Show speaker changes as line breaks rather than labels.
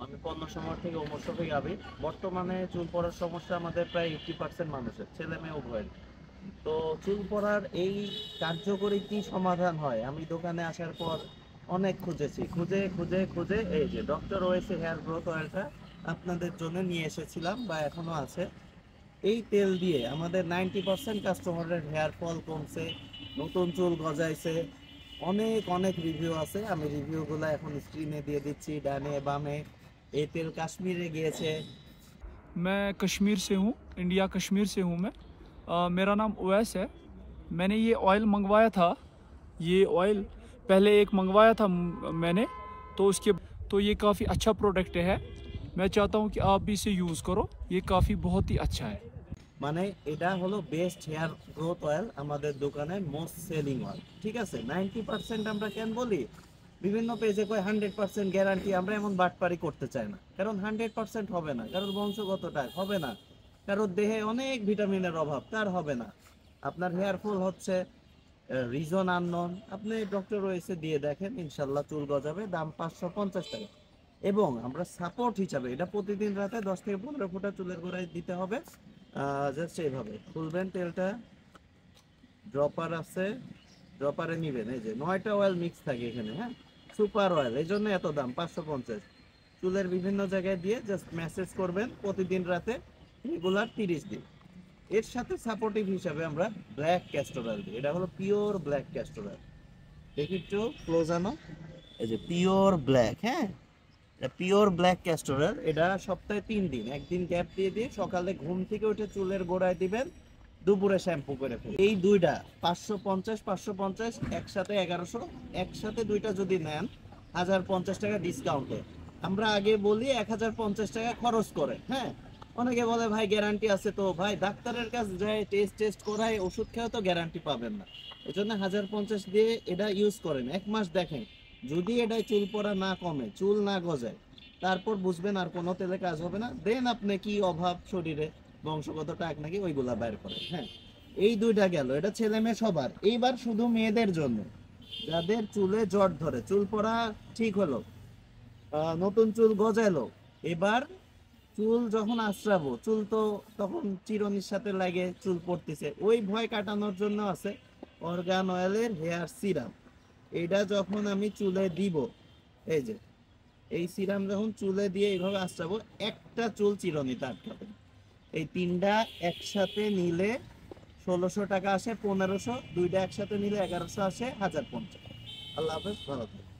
আমি পণ্য সম্ভার থেকে ওমর শফিক আবির। বর্তমানে চুল পড়ার সমস্যা আমাদের প্রায় 80% মানুষের, ছেলে মেয়ে উভয়ের। তো চুল পড়ার এই কার্যকরী কি সমাধান হয়, আমি দোকানে আসার পর অনেক খুঁজেছি, খুঁজে খুঁজে খুঁজে এই যে ডক্টর ওয়েসি হেয়ার গ্রোথ অয়েলটা আপনাদের জন্য নিয়ে এসেছিলাম, বা এখনো আছে। এই তেল দিয়ে আমাদের 90% কাস্টমারের হেয়ার ফল কমছে, নতুন চুল গজাইছে। অনেক অনেক রিভিউ আছে, আমি রিভিউগুলো এখন স্ক্রিনে দিয়ে দিচ্ছি ডানে বামে। এই তেল কাশ্মীরে গিয়েছে।
मैं कश्मीर से हूँ, इंडिया कश्मीर से हूँ मैं। मेरा नाम ओवैस है। मैंने ये ऑयल मंगवाया था। ये ऑयल पहले एक मंगवाया था मैंने, तो उसके तो ये काफ़ी अच्छा प्रोडक्ट है। मैं चाहता हूँ कि आप भी इसे यूज़ करो, ये काफ़ी बहुत ही अच्छा है।
মানে এটা হলো বেস্ট হেয়ার গ্রোথ অয়েল, আমাদের দোকানের মোস্ট সেলিং অয়েল। ঠিক আছে, 90% আমরা কেন বলি, বিভিন্ন পেজে কয় 100% গ্যারান্টি, আমরা এমন বাটপারি করতে চাই না। কারণ 100% হবে না, কারোর বংশগতটা হবে না, কারোর দেহে অনেক ভিটামিনের অভাব, তার হবে না। আপনার হেয়ার ফল হচ্ছে রিজন আননোন, আপনি ডক্টর ওয়েসে দিয়ে দেখেন, ইনশাল্লাহ চুল গজাবে। দাম 550 টাকা। এবং আমরা সাপোর্ট হিসাবে এটা প্রতিদিন রাতে 10 থেকে 15 ফোঁটা চুলের গোড়ায় দিতে হবে। জাস্ট এইভাবে খুলবেন তেলটা, ড্রপার আছে, ড্রপারে নিবেন। এই যে 9টা অয়েল মিক্স থাকে এখানে, হ্যাঁ, সুপার অয়েল, এই জন্য এত দাম 550। চুলের বিভিন্ন জায়গায় দিয়ে জাস্ট ম্যাসেজ করবেন প্রতিদিন রাতে, রেগুলার 30 দিন। এর সাথে সাপোর্টিভ হিসাবে আমরা ব্ল্যাক ক্যাস্টর অয়েল দিই, এটা হলো পিওর ব্ল্যাক ক্যাস্টর অয়েল। দেখি একটু ক্লোজ আনো, এই যে পিওর ব্ল্যাক, হ্যাঁ, পিওর ব্ল্যাক ক্যাস্টর অয়েল। এটা সপ্তাহে 3 দিন, একদিন গ্যাপ দিয়ে দিয়ে সকালে ঘুম থেকে উঠে চুলের গোড়ায় দিবেন, দুপুরে শ্যাম্পু করে ফেলবেন। এই দুইটা 550 550 একসাথে 1100, একসাথে দুইটা যদি নেন 1050 টাকা ডিসকাউন্টে। আমরা আগে বলি 1050 টাকা খরচ করে, হ্যাঁ। অনেকে বলে ভাই গ্যারান্টি আছে, তো ভাই ডাক্তারের কাছে যায় টেস্ট টেস্ট করায় ওষুধ খেয়েও তো গ্যারান্টি পাবেন না। এই জন্য 1050 দিয়ে এটা ইউজ করেন, 1 মাস দেখেন। যদি এটা চুল পড়া না কমে, চুল না গজায়, তারপর বুঝবেন আর কোনো তেলে কাজ হবে না। দেন আপনি কি অভাব শরীরে, বংশগত টাক নাকি, ওইগুলা বাইর করেন, হ্যাঁ। এই দুইটা গেল, এটা ছেলে মেয়ে সবার। এইবার শুধু মেয়েদের জন্য, যাদের চুলে জট ধরে, চুল পড়া ঠিক হলো, নতুন চুল গজালো, এবার চুল যখন আঁচড়াবো, চুল তো তখন চিরুনির সাথে লাগে চুল পড়তেছে, ওই ভয় কাটানোর জন্য আছে অর্গান অয়েলের হেয়ার সিরাম। এটা যখন আমি চুলে দিব, এই যে এই সিরাম যখন চুলে দিয়ে এইভাবে আঁচড়াবো, একটা চুল চিরুনিতে আটকাবে। এই তিনটা একসাথে নিলে 1600 টাকা আসে, 1500, দুইটা একসাথে নিলে 1100 আসে, 1050। আল্লাহ হাফেজ, ভালো থাকবেন।